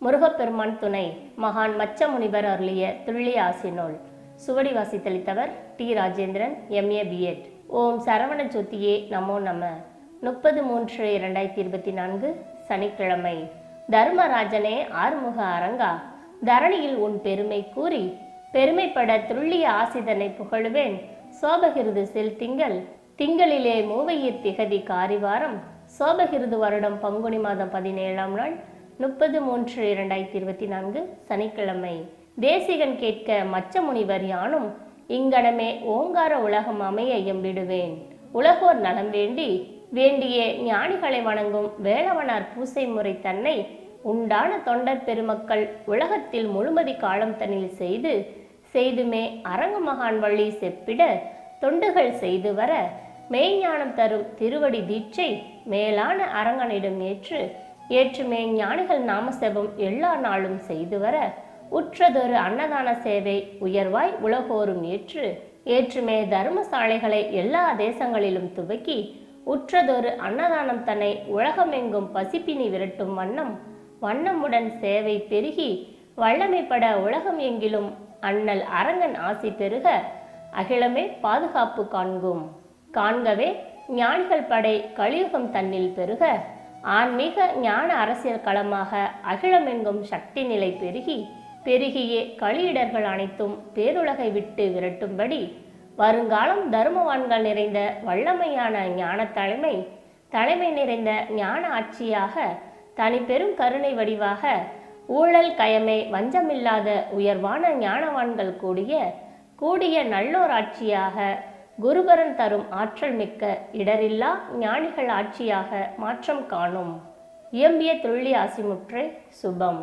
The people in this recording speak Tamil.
முருகப்பெருமான் துணை. மகான் மச்ச முனிவர் அருளிய துள்ளி ஆசி நூல். சுவடி வாசித்தளித்தவர் டி. Rajendran, MA, B.Ed. ஓம் சரவண ஜோதியே நமோ நம. 30/3/2024 சனிக்கிழமை. தர்மராஜனே ஆறுமுக அரங்கா, தரணியில் உன் பெருமை கூறி பெருமைப்பட துள்ளிய ஆசிதனை புகழுவேன். சோபகிருது செல் திங்கள், திங்களிலே மூவையிர் திகதி காரிவாரம், சோபகிருது வருடம் பங்குனி மாதம் 17ஆம் நாள் 30/3/2024 சனிக்கிழமை. தேசிகன் கேட்க மச்ச முனிவர் யானும் இங்கனமே ஓங்கார உலகம் அமைய எம்பிடுவேன். உலகோர் நலம் வேண்டி வேண்டிய ஞானிகளை வணங்கும் வேளவனார் பூசை முறை தன்னை உண்டான தொண்டர் பெருமக்கள் உலகத்தில் முழுமதி காலம் தன்னில் செய்துமே அரங்க மகான் வழி செப்பிட தொண்டுகள் செய்து வர மெய்ஞானம் தரும் திருவடி தீட்சை மேலான அரங்கனிடம் ஏற்றுமே ஞானிகள் நாமசெபம் எல்லா நாளும் செய்து வர உற்றதொரு அன்னதான சேவை உயர்வாய் உலகோரும் ஏற்றுமே தர்மசாலைகளை எல்லா தேசங்களிலும் துவக்கி உற்றதொரு அன்னதானம் தன்னை உலகமெங்கும் பசிப்பினி விரட்டும் வண்ணமுடன் சேவை பெருகி வல்லமைப்பட உலகம் எங்கிலும் அண்ணல் அரங்கன் ஆசி பெருக அகிலமே பாதுகாப்பு காண்கவே ஞானிகள் படை கலியுகம் தன்னில் பெருக ஆன்மீக ஞான அரசியல் களமாக அகிலமெங்கும் சக்தி நிலை பெருகியே களியிடர்கள் அனைத்தும் பேருலகை விட்டு விரட்டும்படி வருங்காலம் தருமவான்கள் நிறைந்த வல்லமையான ஞான தலைமை நிறைந்த ஞான ஆட்சியாக தனிப்பெரும் கருணை வடிவாக ஊழல் கயமை வஞ்சமில்லாத உயர்வான ஞானவான்கள் கூடிய நல்லோர் ஆட்சியாக குருபரன் தரும் ஆற்றல் மிக்க இடரில்லா ஞானிகள் ஆட்சியாக மாற்றம் காணும். இயம்பிய துள்ளி ஆசிமுற்றை சுபம்.